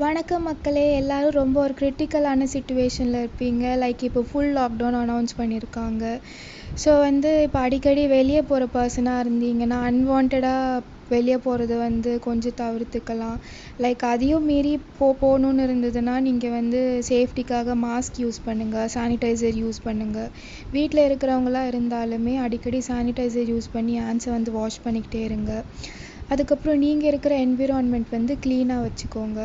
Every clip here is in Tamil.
வணக்கம் மக்களே, எல்லாரும் ரொம்ப ஒரு கிரிட்டிக்கலான சிச்சுவேஷனில் இருப்பீங்க. லைக் இப்போ ஃபுல் லாக்டவுன் அனௌன்ஸ் பண்ணியிருக்காங்க. ஸோ இப்போ அடிக்கடி வெளியே போகிற பர்சனாக இருந்தீங்கன்னா அன்வான்டாக வெளியே போகிறது கொஞ்சம் தவிர்த்துக்கலாம். லைக் அதையும் மீறி போகணுன்னு இருந்ததுன்னா நீங்கள் சேஃப்டிக்காக மாஸ்க் யூஸ் பண்ணுங்கள், சானிடைசர் யூஸ் பண்ணுங்கள். வீட்டில் இருக்கிறவங்களாம் இருந்தாலுமே அடிக்கடி சானிடைசர் யூஸ் பண்ணி ஹேண்ட்ஸை வாஷ் பண்ணிக்கிட்டே இருங்க. அதுக்கப்புறம் நீங்கள் இருக்கிற என்விரான்மெண்ட் க்ளீனாக வச்சுக்கோங்க.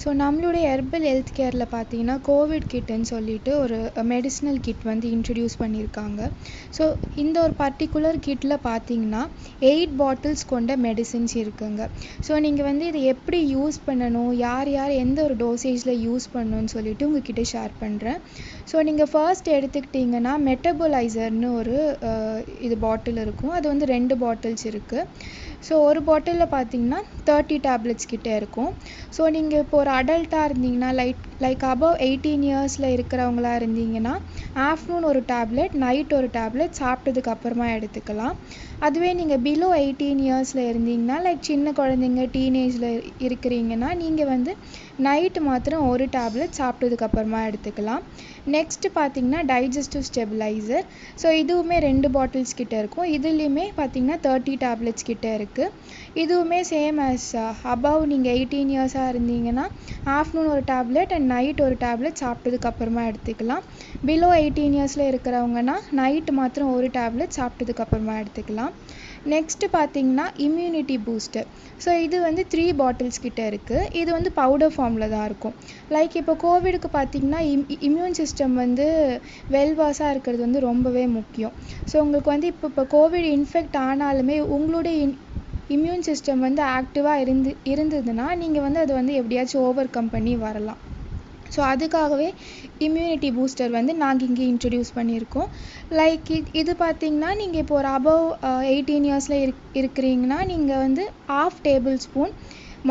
ஸோ நம்மளுடைய ஹெர்பல் ஹெல்த் கேரில் பார்த்தீங்கன்னா கோவிட் கிட்டுன்னு சொல்லிட்டு ஒரு மெடிசினல் கிட் இன்ட்ரடியூஸ் பண்ணியிருக்காங்க. ஸோ இந்த ஒரு பர்டிகுலர் கிட்டில் பார்த்தீங்கன்னா 8 பாட்டில்ஸ் கொண்ட மெடிசின்ஸ் இருக்குங்க. ஸோ நீங்கள் இதை எப்படி யூஸ் பண்ணணும், யார் யார் எந்த ஒரு டோசேஜில் யூஸ் பண்ணணும்னு சொல்லிட்டு உங்ககிட்ட ஷேர் பண்ணுறேன். ஸோ நீங்கள் ஃபர்ஸ்ட் எடுத்துக்கிட்டிங்கன்னா மெட்டபோலைசர்னு ஒரு இது பாட்டில் இருக்கும். அது 2 பாட்டில்ஸ் இருக்குது. ஸோ ஒரு பாட்டிலில் பார்த்தீங்கன்னா 30 டேப்லெட்ஸ் கிட்டே இருக்கும். ஸோ நீங்கள் இப்போ ஒரு அடல்ட்டாக இருந்தீங்கன்னா லைக் அபவ் 18 இயர்ஸில் இருக்கிறவங்களா இருந்தீங்கன்னா ஆஃப்டர்நூன் ஒரு டேப்லெட், நைட் ஒரு டேப்லெட் சாப்பிட்டதுக்கு அப்புறமா எடுத்துக்கலாம். அதுவே நீங்கள் பிலோ 18 இயர்ஸில் இருந்தீங்கன்னா லைக் சின்ன குழந்தைங்க டீனேஜில் இருக்கிறீங்கன்னா நீங்கள் நைட்டு மாத்திரம் ஒரு டேப்லெட் சாப்பிட்டதுக்கு அப்புறமா எடுத்துக்கலாம். நெக்ஸ்ட்டு பார்த்தீங்கன்னா டைஜஸ்டிவ் ஸ்டெபிலைசர். ஸோ இதுவுமே 2 பாட்டில்ஸ் கிட்டே இருக்கும். இதுலேயுமே பார்த்தீங்கன்னா 30 டேப்லெட்ஸ் கிட்டே இருக்குது. இதுவுமே சேம் ஆஸ் அபவ் நீங்கள் 18 இயர்ஸாக இருந்தீங்கன்னா ஆஃப்டர்நூன் ஒரு டேப்லெட் அண்ட் நைட் ஒரு டேப்லெட் சாப்பிட்டதுக்கு அப்புறமா எடுத்துக்கலாம். பிலோ 18 இயர்ஸில் இருக்கிறவங்கன்னா நைட்டு மாத்திரம் ஒரு டேப்லெட் சாப்பிட்டதுக்கு அப்புறமா எடுத்துக்கலாம். நெக்ஸ்ட்டு பார்த்தீங்கன்னா இம்யூனிட்டி பூஸ்டர். ஸோ இது 3 பாட்டில்ஸ் கிட்டே இருக்குது. இது பவுடர் ஃபார்மில் தான் இருக்கும். லைக் இப்போ கோவிடுக்கு பார்த்தீங்கன்னா இம்யூன் சிஸ்டம் வெல்வாஸாக இருக்கிறது ரொம்பவே முக்கியம். ஸோ உங்களுக்கு இப்போ கோவிட் இன்ஃபெக்ட் ஆனாலுமே உங்களுடைய இம்யூன் சிஸ்டம் ஆக்டிவாக இருந்ததுன்னா நீங்கள் அதை எப்படியாச்சும் ஓவர் கம் பண்ணி வரலாம். ஸோ அதுக்காகவே இம்யூனிட்டி பூஸ்டர் நாங்கள் இங்கே இன்ட்ரடியூஸ் பண்ணியிருக்கோம். லைக் இது பார்த்திங்கன்னா நீங்கள் இப்போ ஒரு அபவ் 18 இயர்ஸில் இருக்கிறீங்கன்னா நீங்கள் ½ table spoon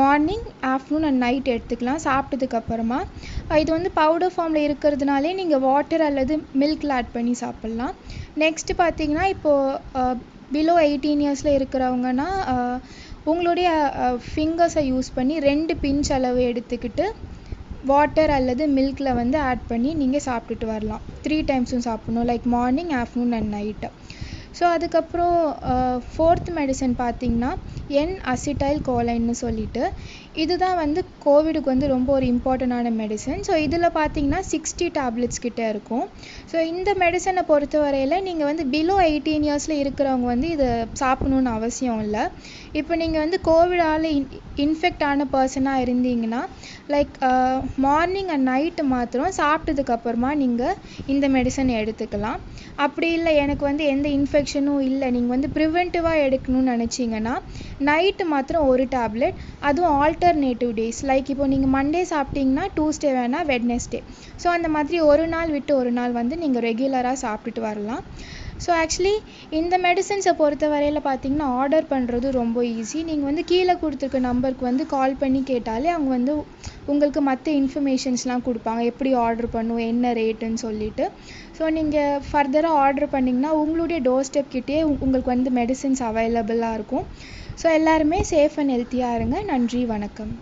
morning, afternoon and night எடுத்துக்கலாம் சாப்பிட்டதுக்கு அப்புறமா. இது பவுடர் ஃபார்மில் இருக்கிறதுனாலே நீங்கள் வாட்டர் அல்லது மில்கில் ஆட் பண்ணி சாப்பிட்லாம். நெக்ஸ்ட்டு பார்த்திங்கன்னா இப்போது பிலோ 18 இயர்ஸில் இருக்கிறவங்கன்னா உங்களுடைய ஃபிங்கர்ஸை யூஸ் பண்ணி 2 பிஞ்ச் அளவு எடுத்துக்கிட்டு வாட்டர் அல்லது மில்கில் ஆட் பண்ணி நீங்கள் சாப்பிட்டுட்டு வரலாம். 3 டைம்ஸும் சாப்பிடணும், like morning, afternoon and night. So அதுக்கப்புறம் 4th மெடிசன் பார்த்திங்கன்னா அசிட்டைல் கோலைன்னு சொல்லிட்டு இதுதான் கோவிடுக்கு ரொம்ப ஒரு இம்பார்ட்டண்டான மெடிசன். ஸோ இதில் பார்த்தீங்கன்னா 60 டேப்லெட்ஸ் கிட்டே இருக்கும். ஸோ இந்த மெடிசனை பொறுத்தவரையில் நீங்கள் பிலோ 18 இயர்ஸில் இருக்கிறவங்க இதை சாப்பிடணுன்னு அவசியம் இல்லை. இப்போ நீங்கள் கோவிடால் இன்ஃபெக்ட் ஆன பர்சனாக இருந்தீங்கன்னா லைக் மார்னிங் அண்ட் நைட்டு மாத்திரம் சாப்பிட்டதுக்கப்புறமா நீங்கள் இந்த மெடிசனை எடுத்துக்கலாம். அப்படி இல்லை எனக்கு எந்த இன்ஃபெக்ஷனும் இல்லை, நீங்கள் ப்ரிவென்டிவாக எடுக்கணும்னு நினச்சிங்கன்னா நைட்டு மாத்திரம் ஒரு டேப்லெட், அதுவும் ஆல்டர்னேட்டிவ் டேஸ். லைக் இப்போ நீங்கள் மண்டே சாப்பிட்டீங்கன்னா டியூஸ்டே வேணால் வெட்னஸ்டே. ஸோ அந்த மாதிரி ஒரு நாள் விட்டு ஒரு நாள் நீங்கள் ரெகுலராக சாப்பிட்டுட்டு வரலாம். ஸோ ஆக்சுவலி இந்த மெடிசன்ஸை பொறுத்த வரையில் பார்த்தீங்கன்னா ஆர்டர் பண்ணுறது ரொம்ப ஈஸி. நீங்கள் கீழே கொடுத்துருக்க நம்பருக்கு கால் பண்ணி கேட்டாலே அவங்க உங்களுக்கு மற்ற இன்ஃபர்மேஷன்ஸ்லாம் கொடுப்பாங்க, எப்படி ஆர்டர் பண்ணுவோம், என்ன ரேட்டுன்னு சொல்லிட்டு. ஸோ நீங்கள் ஃபர்தராக ஆர்டர் பண்ணிங்கன்னா உங்களுடைய டோர் ஸ்டெப் கிட்டே உங்களுக்கு மெடிசன்ஸ் அவைலபிளாக இருக்கும். ஸோ எல்லாருமே சேஃப் அண்ட் ஹெல்த்தியாக இருங்க. நன்றி, வணக்கம்.